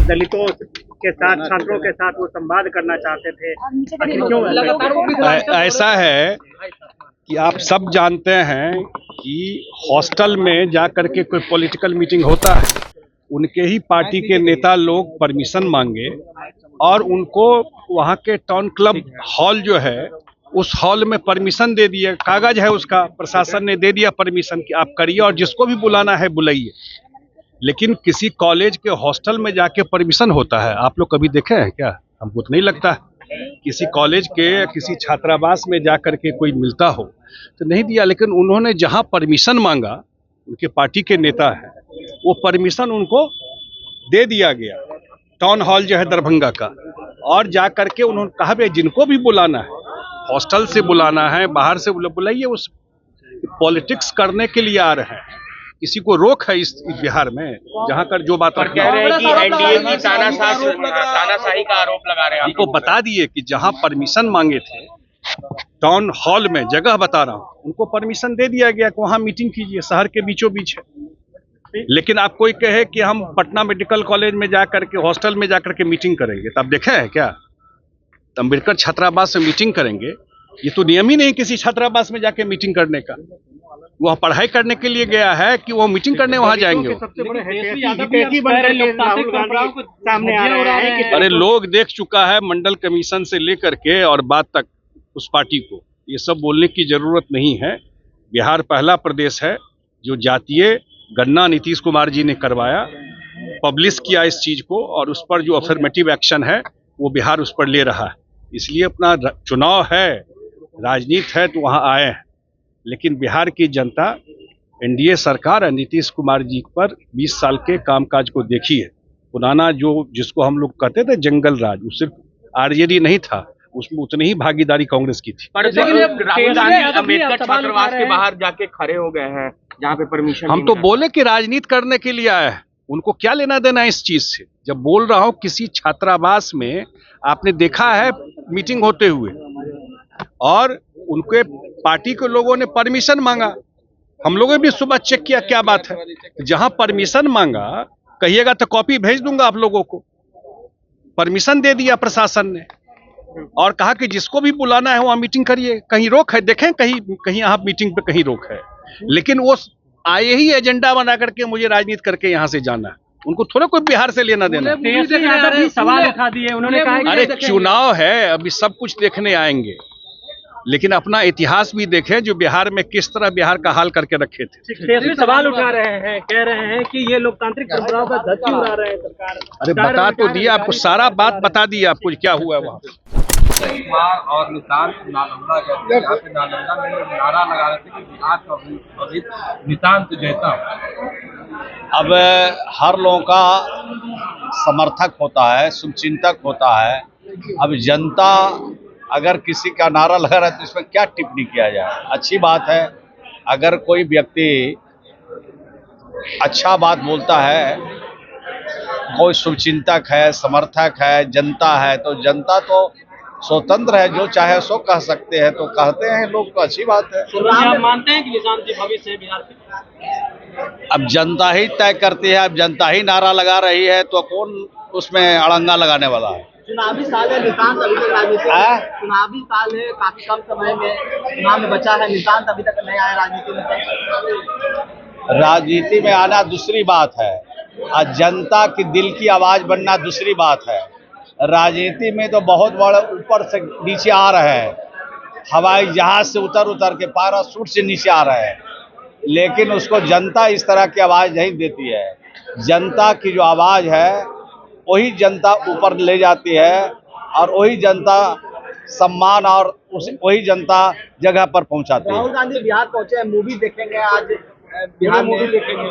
दलितों के साथ, छात्रों के साथ वो संवाद करना चाहते थे। ऐसा है कि आप सब जानते हैं कि हॉस्टल में जा करके कोई पॉलिटिकल मीटिंग होता है, उनके ही पार्टी के नेता लोग परमिशन मांगे और उनको वहाँ के टाउन क्लब हॉल जो है उस हॉल में परमिशन दे दिया, कागज है उसका, प्रशासन ने दे दिया परमिशन कि आप करिए और जिसको भी बुलाना है बुलाइए। लेकिन किसी कॉलेज के हॉस्टल में जाके परमिशन होता है? आप लोग कभी देखे हैं क्या? हमको तो नहीं लगता है। किसी कॉलेज के किसी छात्रावास में जा करके कोई मिलता हो तो नहीं दिया, लेकिन उन्होंने जहां परमिशन मांगा, उनके पार्टी के नेता हैं, वो परमिशन उनको दे दिया गया। टाउन हॉल जो है दरभंगा का, और जा करके उन्होंने कहा भाई जिनको भी बुलाना है, हॉस्टल से बुलाना है, बाहर से बुलाइए। उस पॉलिटिक्स करने के लिए आ रहे हैं। किसी को रोक है इस बिहार में? जहां कर जो बात और कह रहे हैं कि एनडीए की तानाशाही का आरोप लगा रहे हैं। हमको बता दिए कि जहां परमिशन मांगे थे टाउन हॉल में, जगह बता रहा हूं, उनको परमिशन दे दिया गया कि वहां मीटिंग कीजिए, शहर के बीचों बीच है। लेकिन आप कोई कहे कि हम पटना मेडिकल कॉलेज में जाकर के, हॉस्टल में जाकर के मीटिंग करेंगे, तो आप देखे हैं क्या अम्बेडकर छात्रावास में मीटिंग करेंगे? ये तो नियम ही नहीं किसी छात्रावास में जाके मीटिंग करने का। वह पढ़ाई करने के लिए गया है कि वो मीटिंग करने वहां जाएंगे? अरे लोग देख चुका है मंडल कमीशन से लेकर के और बाद तक उस पार्टी को। ये सब बोलने की जरूरत नहीं है। बिहार पहला प्रदेश है जो जातीय गणना नीतीश कुमार जी ने करवाया, पब्लिश किया इस चीज को, और उस पर जो अफर्मेटिव एक्शन है वो बिहार उस पर ले रहा है। इसलिए अपना चुनाव है, राजनीति है, तो वहां आए हैं। लेकिन बिहार की जनता एनडीए सरकार और नीतीश कुमार जी पर 20 साल के कामकाज को देखी है। पुराना जिसको हम लोग कहते थे जंगल राज, वो सिर्फ आरजेडी नहीं था, उसमें उतनी ही भागीदारी कांग्रेस की थी। पर लेकिन राहुल गांधी अम्बेडकर छात्रावास के बाहर जाके खड़े हो गए हैं जहाँ पे परमिशन। हम तो बोले कि राजनीति करने के लिए आए हैं, उनको क्या लेना देना इस चीज से? जब बोल रहा हूं किसी छात्रावास में आपने देखा है मीटिंग होते हुए और उनके पार्टी के लोगों ने परमिशन मांगा, हम लोगों ने भी सुबह चेक किया क्या बात है। जहां परमिशन मांगा, कहिएगा तो कॉपी भेज दूंगा आप लोगों को। परमिशन दे दिया प्रशासन ने और कहा कि जिसको भी बुलाना है वहां मीटिंग करिए। कहीं रोक है? देखें कहीं आप मीटिंग पे कहीं रोक है? लेकिन वो आए ही एजेंडा बना करके मुझे राजनीति करके यहां से जाना है, उनको थोड़ा कोई बिहार से लेना देना। सवाल उठा दिए उन्होंने, कहा अरे चुनाव है, अभी सब कुछ देखने आएंगे, लेकिन अपना इतिहास भी देखें जो बिहार में किस तरह बिहार का हाल करके रखे थे। सवाल उठा रहे हैं, कह रहे हैं कि ये लोकतांत्रिक परंपराओं का धज्जी उड़ा रहे हैं सरकार। अरे बता तो दिया आपको, सारा बात बता दिया आपको क्या हुआ वहाँ पे। और नितांत नालंदा गए, यहाँ पे नालंदा में नारा लगा रहे थे कि बिहार का अभी नितांत जैसा। अब हर लोगों का समर्थक होता है, शुभचिंतक होता है। अब जनता अगर किसी का नारा लगा रहा है तो इसमें क्या टिप्पणी किया जाए? अच्छी बात है, अगर कोई व्यक्ति अच्छा बात बोलता है, कोई शुभचिंतक है, समर्थक है, जनता है, तो जनता तो स्वतंत्र है, जो चाहे सो कह सकते हैं, तो कहते हैं लोग, तो अच्छी बात है। आप मानते हैं कि निजाम जी भविष्य है बिहार के? अब जनता ही तय करती है, अब जनता ही नारा लगा रही है, तो कौन उसमें अड़ंगा लगाने वाला है? चुनावी साल है, निशांत अभी तक राजनीति में, चुनावी साल है, काफी कम समय में चुनाव में बचा है, निशांत अभी तक नहीं आया राजनीति में। राजनीति में आना दूसरी बात है और जनता की दिल की आवाज बनना दूसरी बात है। राजनीति में तो बहुत बड़े ऊपर से नीचे आ रहे हैं, हवाई जहाज से उतर के पैराशूट से नीचे आ रहे हैं, लेकिन उसको जनता इस तरह की आवाज नहीं देती है। जनता की जो आवाज है वही जनता ऊपर ले जाती है और वही जनता सम्मान और वही जनता जगह पर पहुंचाती है। राहुल गांधी बिहार पहुंचे हैं, मूवी देखेंगे आज बिहार में? देखेंगे?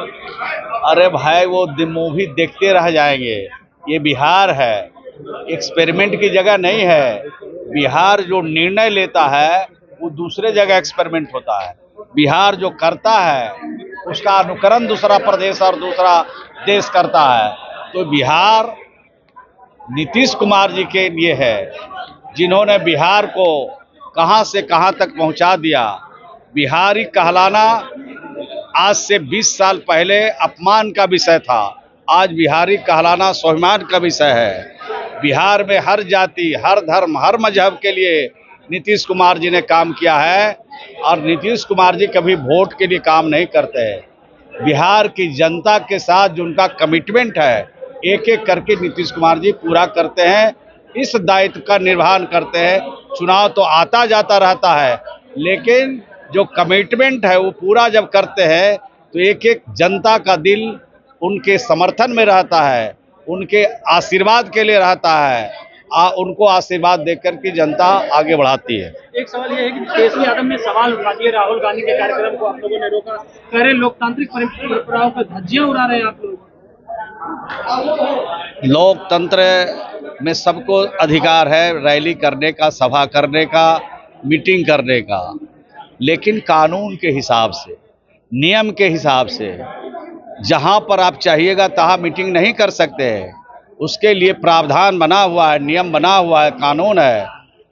अरे भाई वो मूवी देखते रह जाएंगे। ये बिहार है, एक्सपेरिमेंट की जगह नहीं है। बिहार जो निर्णय लेता है वो दूसरे जगह एक्सपेरिमेंट होता है। बिहार जो करता है उसका अनुकरण दूसरा प्रदेश और दूसरा देश करता है। तो बिहार नीतीश कुमार जी के लिए है, जिन्होंने बिहार को कहां से कहां तक पहुंचा दिया। बिहारी कहलाना आज से 20 साल पहले अपमान का विषय था, आज बिहारी कहलाना स्वाभिमान का विषय है। बिहार में हर जाति, हर धर्म, हर मजहब के लिए नीतीश कुमार जी ने काम किया है और नीतीश कुमार जी कभी वोट के लिए काम नहीं करते हैं। बिहार की जनता के साथ जो उनका कमिटमेंट है, एक एक करके नीतीश कुमार जी पूरा करते हैं, इस दायित्व का निर्वहन करते हैं। चुनाव तो आता जाता रहता है, लेकिन जो कमिटमेंट है वो पूरा जब करते हैं तो एक एक जनता का दिल उनके समर्थन में रहता है, उनके आशीर्वाद के लिए रहता है। उनको आशीर्वाद देकर के जनता आगे बढ़ाती है। एक सवाल ये है कि तेजस्वी यादव ने सवाल उठा दिए राहुल गांधी के कार्यक्रम को आप लोगों ने रोका, कह रहे लोकतांत्रिक परंपराओं पर धज्जियां उड़ा रहे हैं आप लोग। लोकतंत्र में सबको अधिकार है रैली करने का, सभा करने का, मीटिंग करने का, लेकिन कानून के हिसाब से, नियम के हिसाब से। जहां पर आप चाहिएगा तहां मीटिंग नहीं कर सकते हैं, उसके लिए प्रावधान बना हुआ है, नियम बना हुआ है, कानून है।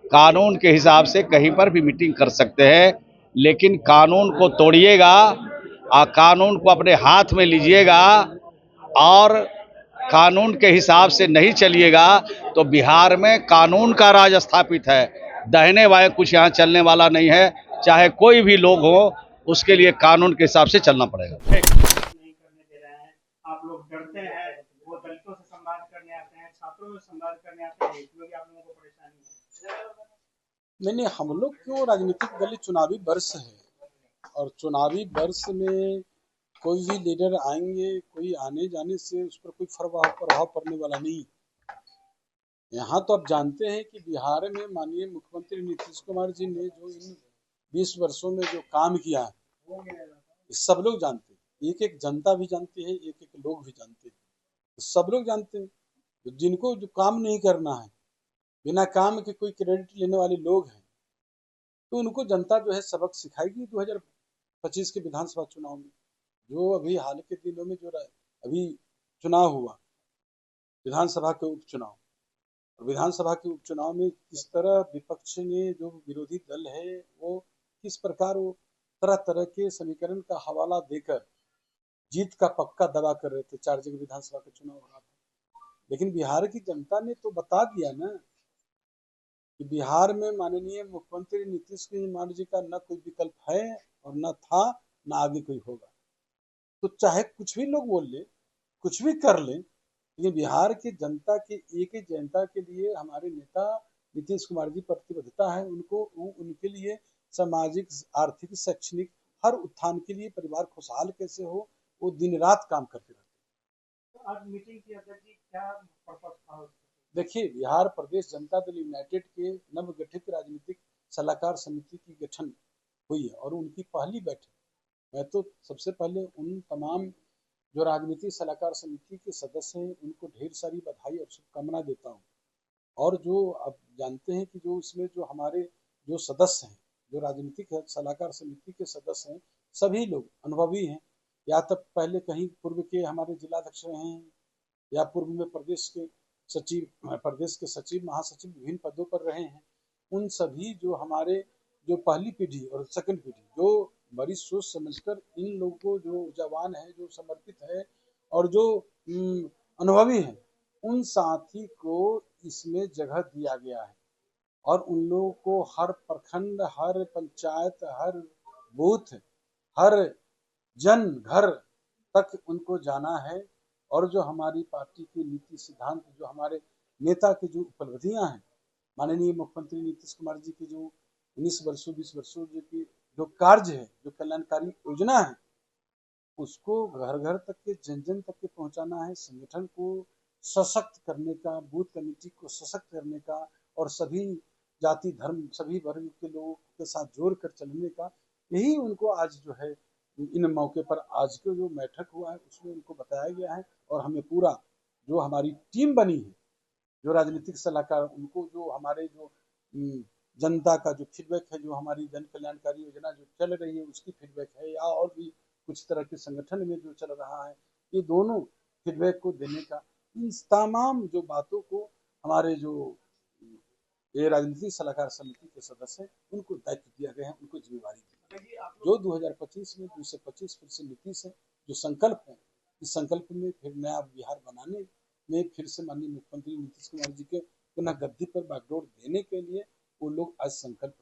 कानून के हिसाब से कहीं पर भी मीटिंग कर सकते हैं, लेकिन कानून को तोड़िएगा और कानून को अपने हाथ में लीजिएगा और कानून के हिसाब से नहीं चलिएगा तो बिहार में कानून का राज स्थापित है। दाहिने बाएं कुछ यहाँ चलने वाला नहीं है। चाहे कोई भी लोग हो, उसके लिए कानून के हिसाब से चलना पड़ेगा। नहीं करने दे रहे हैं, आप लोग डरते हैं, वो दलितों से संवाद करने आते हैं, छात्रों से संवाद करने आते हैं, इसमें भी आप लोगों को परेशानी है। नहीं, हम लोग क्यों, राजनीतिक दल चुनावी वर्ष है और चुनावी वर्ष में कोई भी लीडर आएंगे, कोई आने जाने से उस पर कोई प्रभाव पड़ने वाला नहीं। यहाँ तो आप जानते हैं कि बिहार में माननीय मुख्यमंत्री नीतीश कुमार जी ने जो इन 20 वर्षों में जो काम किया है, सब लोग जानते हैं, एक एक जनता भी जानती है, एक एक लोग भी जानते हैं, सब लोग जानते हैं। तो जिनको जो काम नहीं करना है, बिना काम के कोई क्रेडिट लेने वाले लोग हैं, तो उनको जनता जो है सबक सिखाएगी 2025 के विधानसभा चुनाव में। जो अभी हाल के दिनों में जो अभी चुनाव हुआ, विधानसभा के उपचुनाव, और विधानसभा के उपचुनाव में किस तरह विपक्ष ने, जो विरोधी दल है, वो किस प्रकार वो तरह तरह के समीकरण का हवाला देकर जीत का पक्का दावा कर रहे थे। 4 जगह विधानसभा का चुनाव हो रहा था, लेकिन बिहार की जनता ने तो बता दिया ना कि बिहार में माननीय मुख्यमंत्री नीतीश कुमार जी का न कोई विकल्प है और न था, न आगे कोई होगा। तो चाहे कुछ भी लोग बोल ले, कुछ भी कर ले, लेकिन बिहार की जनता के एक एक जनता के लिए हमारे नेता नीतीश कुमार जी प्रतिबद्धता है। उनके लिए सामाजिक, आर्थिक, शैक्षणिक हर उत्थान के लिए, परिवार खुशहाल कैसे हो, वो दिन रात काम करते रहते हैं। आज मीटिंग की अध्यक्ष जी क्या पर्पस था? देखिए, बिहार प्रदेश जनता दल यूनाइटेड के नवगठित राजनीतिक सलाहकार समिति की गठन हुई है और उनकी पहली बैठक, मैं तो सबसे पहले उन तमाम जो राजनीतिक सलाहकार समिति के सदस्य हैं उनको ढेर सारी बधाई और शुभकामना देता हूं। और जो आप जानते हैं कि जो इसमें जो हमारे जो सदस्य हैं, जो राजनीतिक सलाहकार समिति के सदस्य हैं, सभी लोग अनुभवी हैं, या तब पहले कहीं पूर्व के हमारे जिलाध्यक्ष रहे हैं, या पूर्व में प्रदेश के सचिव, महासचिव, विभिन्न पदों पर रहे हैं। उन सभी जो हमारे जो पहली पीढ़ी और सेकंड पीढ़ी, जो बड़ी सोच समझकर इन लोगों को, जो जवान है, जो समर्पित है और जो अनुभवी है, उन साथी को इसमें जगह दिया गया है और उन लोगों को हर प्रखंड, हर पंचायत, हर बूथ, हर जन घर तक उनको जाना है। और जो हमारी पार्टी की नीति सिद्धांत, जो हमारे नेता की जो उपलब्धियां हैं, माननीय मुख्यमंत्री नीतीश कुमार जी की जो 19 वर्षों 20 वर्षों की जो कार्य है, जो कल्याणकारी योजना है, उसको घर घर तक के, जन जन तक के पहुंचाना है। संगठन को सशक्त करने का, बूथ कमेटी को सशक्त करने का और सभी जाति धर्म, सभी वर्ग के लोगों के साथ जोड़ कर चलने का, यही उनको आज जो है इन मौके पर आज का जो बैठक हुआ है उसमें उनको बताया गया है। और हमें पूरा जो हमारी टीम बनी है, जो राजनीतिक सलाहकार, उनको जो हमारे जो जनता का जो फीडबैक है, जो हमारी जन कल्याणकारी योजना जो चल रही है उसकी फीडबैक है, या और भी कुछ तरह के संगठन में जो चल रहा है, ये दोनों फीडबैक को देने का, इन तमाम जो बातों को हमारे जो ये राजनीतिक सलाहकार समिति के सदस्य उनको दायित्व दिया गया है, उनको जिम्मेवारी दी गई है। जो 2025 में 225 फिर से नीति से जो संकल्प है, इस संकल्प में फिर नया बिहार बनाने में फिर से माननीय मुख्यमंत्री नीतीश कुमार जी के पुनः गद्दी पर बागडोर देने के लिए वो लोग आज संकल्प